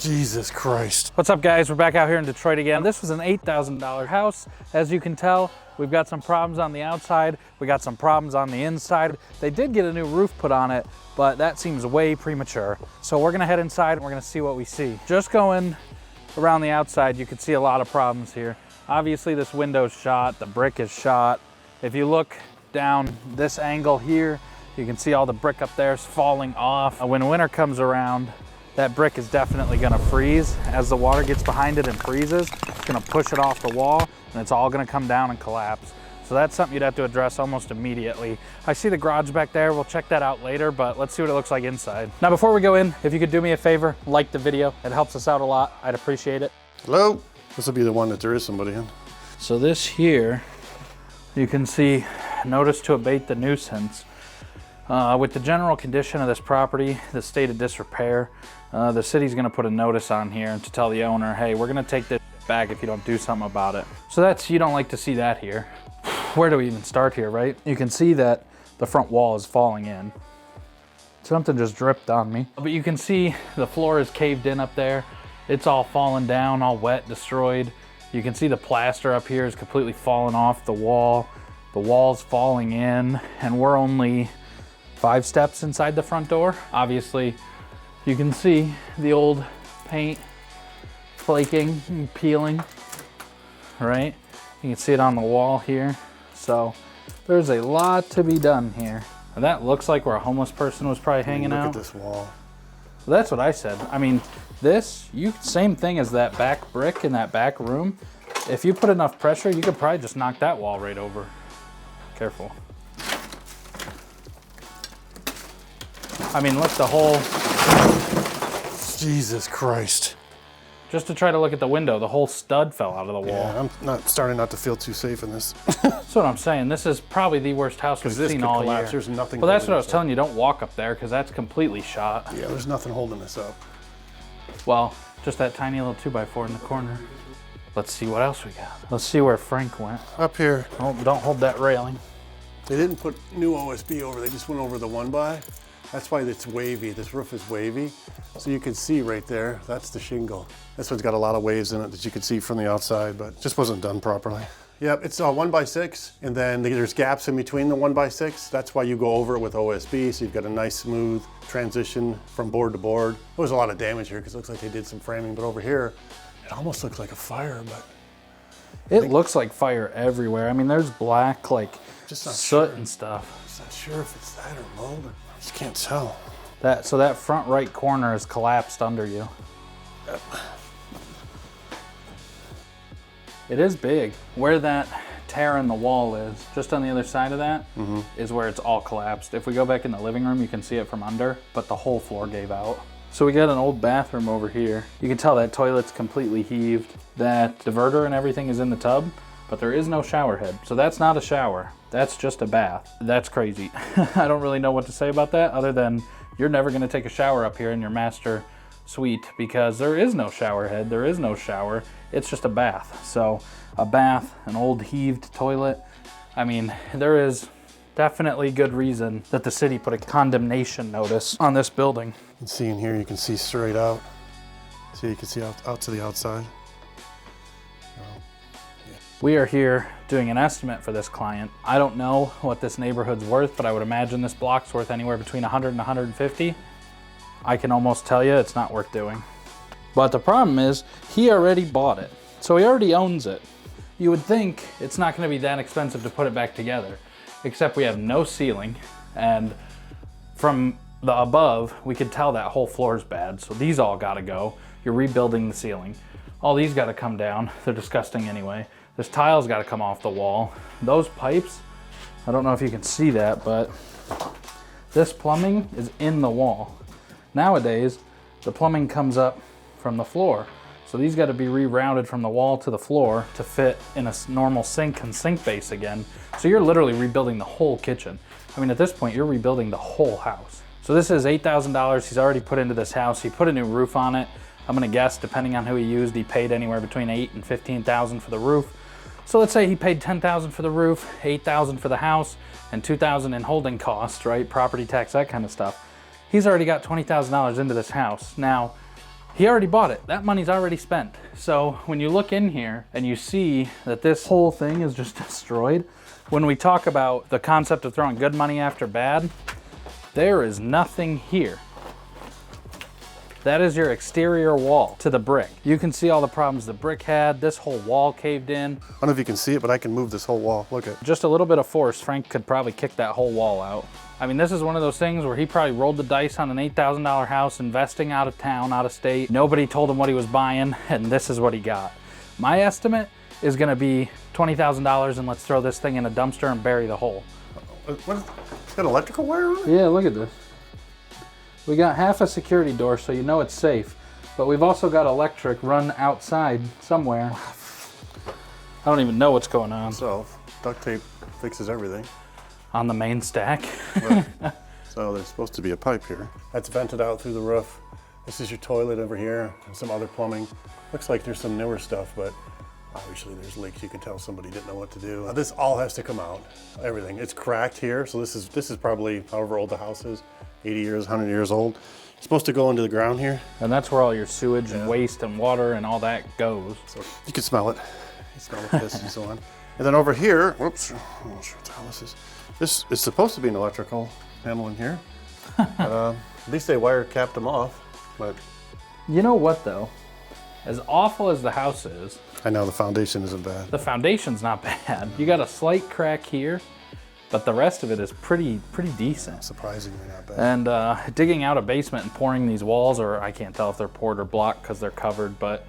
Jesus Christ. What's up, guys? We're back out here in Detroit again. This was an $8,000 house. As you can tell, we've got some problems on the outside. We got some problems on the inside. They did get a new roof put on it, but that seems way premature. So we're gonna head inside and we're gonna see what we see. Just going around the outside, you can see a lot of problems here. Obviously, this window's shot, the brick is shot. If you look down this angle here, you can see all the brick up there is falling off. When winter comes around, that brick is definitely gonna freeze. As the water gets behind it and freezes, it's gonna push it off the wall and it's all gonna come down and collapse. So that's something you'd have to address almost immediately. I see the garage back there. We'll check that out later, but let's see what it looks like inside. Now, before we go in, if you could do me a favor, like the video. It helps us out a lot. I'd appreciate it. Hello? This will be the one that there is somebody in. So this here, you can see, notice to abate the nuisance. With the general condition of this property, the state of disrepair, the city's gonna put a notice on here to tell the owner, hey, we're gonna take this back if you don't do something about it. So that's, you don't like to see that here. Where do we even start here, right? You can see that the front wall is falling in. Something just dripped on me. But you can see the floor is caved in up there. It's all fallen down, all wet, destroyed. You can see the plaster up here is completely fallen off the wall. The wall's falling in, and we're only 5 steps inside the front door. Obviously, you can see the old paint flaking and peeling, right? You can see it on the wall here. So there's a lot to be done here. And that looks like where a homeless person was probably hanging out. Look at this wall. Well, that's what I said. I mean, this, same thing as that back brick in that back room. If you put enough pressure, you could probably just knock that wall right over. Careful. I mean, look, the whole... Jesus Christ. Just to try to look at the window, the whole stud fell out of the wall. Yeah, I'm starting not to feel too safe in this. That's what I'm saying. This is probably the worst house we've seen all year. There's nothing. Well, that's what I was telling you. Don't walk up there because that's completely shot. Yeah, there's nothing holding this up. Well, just that tiny little 2x4 in the corner. Let's see what else we got. Let's see where Frank went. Up here. Oh, don't hold that railing. They didn't put new OSB over. They just went over the 1x. That's why it's wavy. This roof is wavy. So you can see right there, that's the shingle. This one's got a lot of waves in it that you can see from the outside, but just wasn't done properly. Yep, it's 1x6, and then there's gaps in between the 1x6. That's why you go over it with OSB, so you've got a nice smooth transition from board to board. There was a lot of damage here because it looks like they did some framing, but over here, it almost looks like a fire, but... It looks like fire everywhere. I mean, there's black, like, soot and stuff. I'm just not sure if it's that or mold. I just can't tell. So that front right corner is collapsed under you. Yep. It is big. Where that tear in the wall is, just on the other side of that, is where it's all collapsed. If we go back in the living room, you can see it from under, but the whole floor gave out. So we got an old bathroom over here. You can tell that toilet's completely heaved. That diverter and everything is in the tub, but there is no shower head. So that's not a shower. That's just a bath. That's crazy. I don't really know what to say about that other than you're never gonna take a shower up here in your master suite because there is no shower head, there is no shower. It's just a bath. So a bath, an old heaved toilet. I mean, there is definitely good reason that the city put a condemnation notice on this building. You can see in here, you can see straight out. So you can see out to the outside. We are here doing an estimate for this client. I don't know what this neighborhood's worth, but I would imagine this block's worth anywhere between 100 and 150. I can almost tell you it's not worth doing. But the problem is, he already bought it. So he already owns it. You would think it's not gonna be that expensive to put it back together, except we have no ceiling, and from the above, we could tell that whole floor is bad. So these all gotta go. You're rebuilding the ceiling. All these gotta come down. They're disgusting anyway. This tile's gotta come off the wall. Those pipes, I don't know if you can see that, but this plumbing is in the wall. Nowadays, the plumbing comes up from the floor. So these gotta be rerouted from the wall to the floor to fit in a normal sink and sink base again. So you're literally rebuilding the whole kitchen. I mean, at this point, you're rebuilding the whole house. So this is $8,000 he's already put into this house. He put a new roof on it. I'm gonna guess, depending on who he used, he paid anywhere between $8,000 and $15,000 for the roof. So let's say he paid $10,000 for the roof, $8,000 for the house, and $2,000 in holding costs, right? Property tax, that kind of stuff. He's already got $20,000 into this house. Now, He already bought it. That money's already spent. So when you look in here and you see that this whole thing is just destroyed, when we talk about the concept of throwing good money after bad, there is nothing here. That is your exterior wall to the brick. You can see all the problems the brick had. This whole wall caved in. I don't know if you can see it, but I can move this whole wall. Look at. Just a little bit of force, Frank could probably kick that whole wall out. I mean, this is one of those things where he probably rolled the dice on an $8,000 house, investing out of town, out of state. Nobody told him what he was buying, and this is what he got. My estimate is gonna be $20,000, and let's throw this thing in a dumpster and bury the hole. What is, it's got electrical wire on it? Yeah, look at this. We got half a security door, so you know it's safe, but we've also got electric run outside somewhere. I don't even know what's going on. So, duct tape fixes everything. On the main stack. Right. So there's supposed to be a pipe here. That's vented out through the roof. This is your toilet over here, and some other plumbing. Looks like there's some newer stuff, but obviously there's leaks. You can tell somebody didn't know what to do. This all has to come out, everything. It's cracked here, so this is probably however old the house is, 80 years, 100 years old. It's supposed to go into the ground here. And that's where all your sewage and waste and water and all that goes. So you can smell it. You smell the piss and so on. And then over here, whoops, I'm not sure what the hell this is. This is supposed to be an electrical panel in here. But, at least they wire capped them off, but. You know what though? As awful as the house is. I know the foundation isn't bad. The foundation's not bad. You got a slight crack here, but the rest of it is pretty decent. Surprisingly not bad. And digging out a basement and pouring these walls, or I can't tell if they're poured or blocked because they're covered, but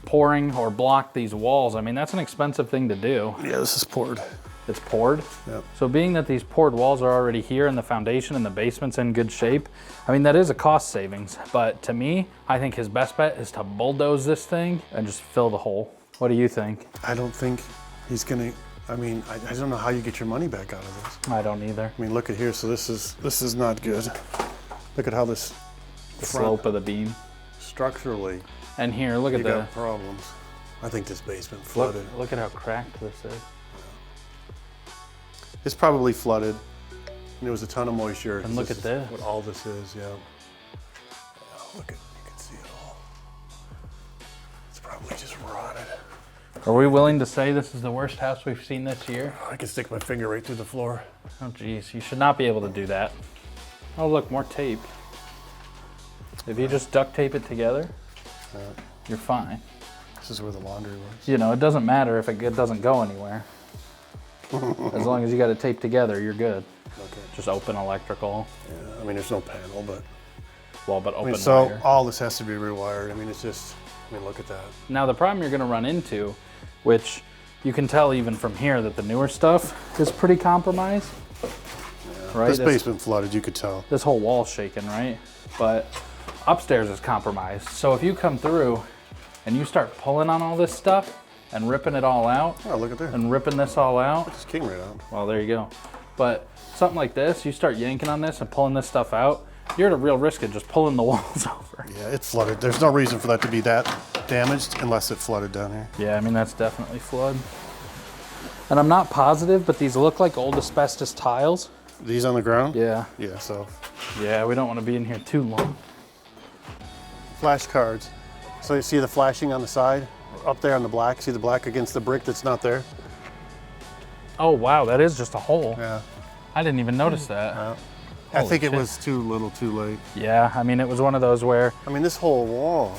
pouring or block these walls, I mean, that's an expensive thing to do. Yeah, this is poured. It's poured? Yep. So being that these poured walls are already here and the foundation and the basement's in good shape, I mean, that is a cost savings. But to me, I think his best bet is to bulldoze this thing and just fill the hole. What do you think? I don't think he's gonna, I mean, I don't know how you get your money back out of this. I don't either. I mean, look at here, so this is not good. Look at how this The slope of the beam. Structurally, And here, look you at got problems. I think this basement flooded. Look at how cracked this is. It's probably flooded. And there was a ton of moisture. And look at this. What all this is, yeah. Yeah, look at, you can see it all. It's probably just rotted. Are we willing to say this is the worst house we've seen this year? I can stick my finger right through the floor. Oh geez, you should not be able to do that. Oh look, more tape. If you just duct tape it together, you're fine. This is where the laundry was. You know, it doesn't matter if it doesn't go anywhere. As long as you got it taped together, you're good. Okay. Just open electrical. Yeah, I mean, there's no panel, but. Well, but open so wire. all this has to be rewired. I mean, it's just, I mean, look at that. Now the problem you're gonna run into, which you can tell even from here that the newer stuff is pretty compromised. Yeah. Right? This basement flooded, you could tell. This whole wall's shaking, right? But upstairs is compromised. So if you come through and you start pulling on all this stuff and ripping it all out, Oh, look at there. and ripping this all out, It's king right out. well, there you go. But something like this, you start yanking on this and pulling this stuff out, you're at a real risk of just pulling the walls over. Yeah, it flooded. There's no reason for that to be that damaged unless it flooded down here. Yeah, I mean, that's definitely flood. And I'm not positive, but these look like old asbestos tiles. These on the ground? Yeah. Yeah, so. Yeah, we don't want to be in here too long. Flash cards. So you see the flashing on the side? Up there on the black? See the black against the brick that's not there? Oh, wow, that is just a hole. Yeah. I didn't even notice that. I Holy think it shit. was too little too late. Yeah, I mean, it was one of those where I mean, this whole wall.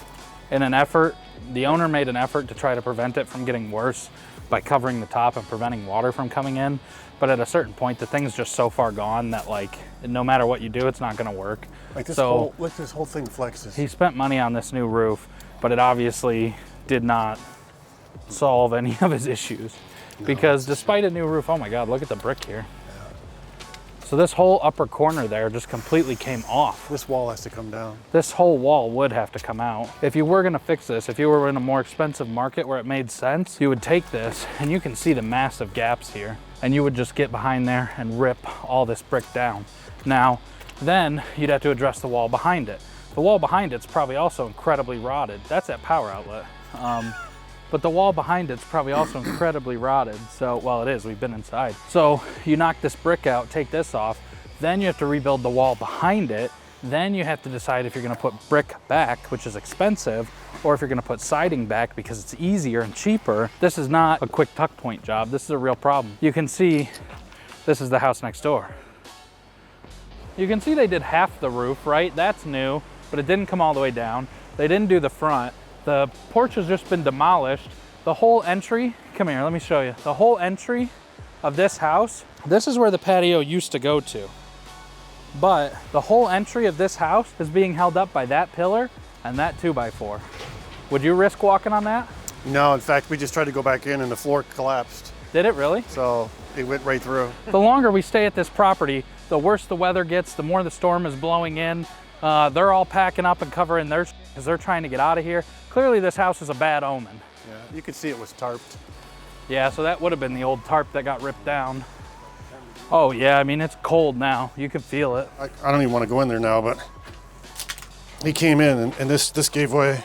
in an effort, the owner made an effort to try to prevent it from getting worse by covering the top and preventing water from coming in. But at a certain point, the thing's just so far gone that like, no matter what you do, it's not gonna work. Like this So- whole, look, this whole thing flexes. He spent money on this new roof, but it obviously did not solve any of his issues. Because despite a new roof, oh my God, look at the brick here. So this whole upper corner there just completely came off. This wall has to come down. This whole wall would have to come out. If you were gonna fix this, if you were in a more expensive market where it made sense, you would take this and you can see the massive gaps here and you would just get behind there and rip all this brick down. Now, then you'd have to address the wall behind it. The wall behind it's probably also incredibly rotted. That's that power outlet. But the wall behind it's probably also incredibly rotted. So, well, it is, we've been inside. So you knock this brick out, take this off, then you have to rebuild the wall behind it, Then you have to decide if you're gonna put brick back, which is expensive, or if you're gonna put siding back because it's easier and cheaper. This is not a quick tuck point job. This is a real problem. You can see, this is the house next door. You can see they did half the roof, right? That's new, but it didn't come all the way down. They didn't do the front. The porch has just been demolished. The whole entry, come here, let me show you. The whole entry of this house, this is where the patio used to go to. But the whole entry of this house is being held up by that pillar and that 2x4. Would you risk walking on that? No, in fact, we just tried to go back in and the floor collapsed. Did it really? So it went right through. The longer we stay at this property, the worse the weather gets, the more the storm is blowing in. They're all packing up and covering their because they're trying to get out of here. Clearly this house is a bad omen. Yeah, you could see it was tarped. Yeah, so that would have been the old tarp that got ripped down. Oh yeah, I mean, it's cold now. You can feel it. I don't even want to go in there now, but he came in and this gave way.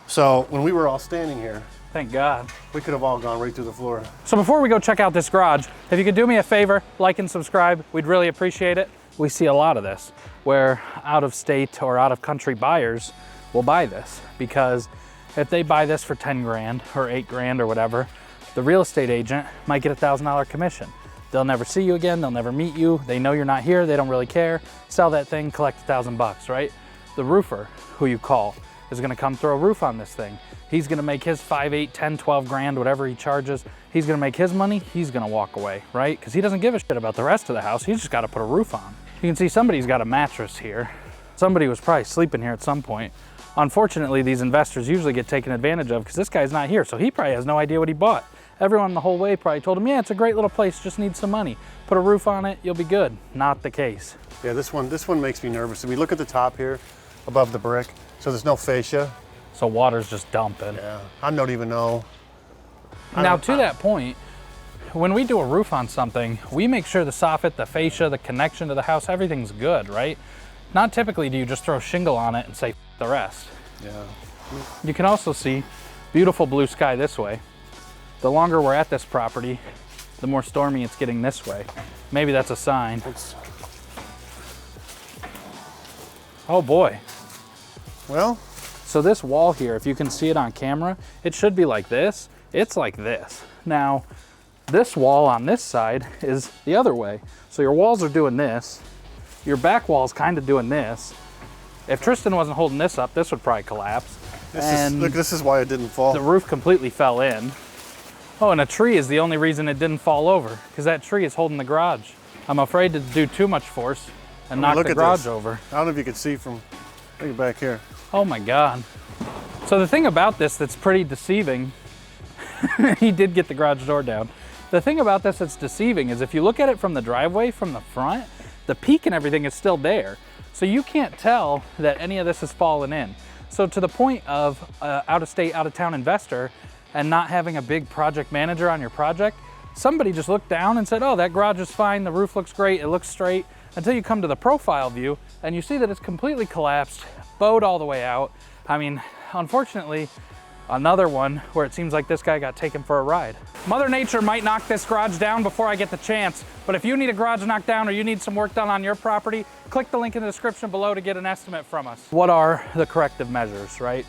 So when we were all standing here, thank God, we could have all gone right through the floor. So before we go check out this garage, if you could do me a favor, like and subscribe, we'd really appreciate it. We see a lot of this where out of state or out of country buyers will buy this because if they buy this for 10 grand or 8 grand or whatever, the real estate agent might get a $1,000 commission. They'll never see you again, they'll never meet you, they know you're not here, they don't really care. Sell that thing, collect $1,000, right? The roofer who you call is gonna come throw a roof on this thing. He's gonna make his 5, 8, 10, 12 grand, whatever he charges. He's gonna make his money, he's gonna walk away, right? Because he doesn't give a shit about the rest of the house, he's just gotta put a roof on. You can see somebody's got a mattress here. Somebody was probably sleeping here at some point. Unfortunately, these investors usually get taken advantage of because this guy's not here, so he probably has no idea what he bought. Everyone the whole way probably told him, yeah, it's a great little place, just needs some money. Put a roof on it, you'll be good. Not the case. Yeah, this one makes me nervous. If we look at the top here, above the brick, so there's no fascia. So water's just dumping. Yeah, I don't even know. Now to that point, when we do a roof on something, we make sure the soffit, the fascia, the connection to the house, everything's good, right? Not typically do you just throw shingle on it and say, F the rest. Yeah. You can also see beautiful blue sky this way. The longer we're at this property, the more stormy it's getting this way. Maybe that's a sign. Oh boy. Well. So this wall here, if you can see it on camera, it should be like this. It's like this. Now, this wall on this side is the other way. So your walls are doing this. Your back wall's kind of doing this. If Tristan wasn't holding this up, this would probably collapse. Look, this is why it didn't fall. The roof completely fell in. Oh, and a tree is the only reason it didn't fall over, because that tree is holding the garage. I'm afraid to do too much force and knock the garage over. I don't know if you can see from, look at back here. Oh my God. So the thing about this that's pretty deceiving, he did get the garage door down. The thing about this that's deceiving is if you look at it from the driveway, from the front, the peak and everything is still there. So you can't tell that any of this has fallen in. So to the point of out-of-state, out-of-town investor and not having a big project manager on your project, somebody just looked down and said, oh, that garage is fine, the roof looks great, it looks straight, until you come to the profile view and you see that it's completely collapsed, bowed all the way out. I mean, unfortunately, another one where it seems like this guy got taken for a ride. Mother Nature might knock this garage down before I get the chance, but if you need a garage knocked down or you need some work done on your property, click the link in the description below to get an estimate from us. What are the corrective measures, right?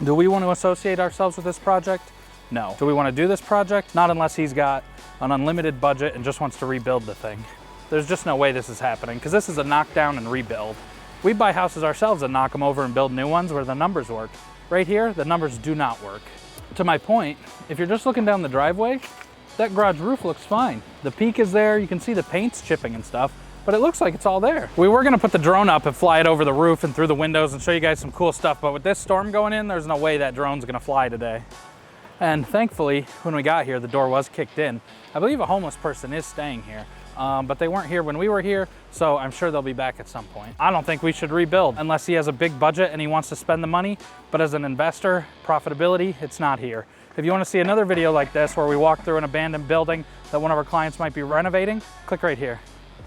Do we want to associate ourselves with this project? No. Do we want to do this project? Not unless he's got an unlimited budget and just wants to rebuild the thing. There's just no way this is happening because this is a knockdown and rebuild. We buy houses ourselves and knock them over and build new ones where the numbers work. Right here, the numbers do not work. To my point, if you're just looking down the driveway, that garage roof looks fine. The peak is there, you can see the paint's chipping and stuff, but it looks like it's all there. We were gonna put the drone up and fly it over the roof and through the windows and show you guys some cool stuff, but with this storm going in, there's no way that drone's gonna fly today. And thankfully, when we got here, the door was kicked in. I believe a homeless person is staying here, but they weren't here when we were here, so I'm sure they'll be back at some point. I don't think we should rebuild unless he has a big budget and he wants to spend the money, but as an investor, profitability, it's not here. If you wanna see another video like this where we walk through an abandoned building that one of our clients might be renovating, click right here.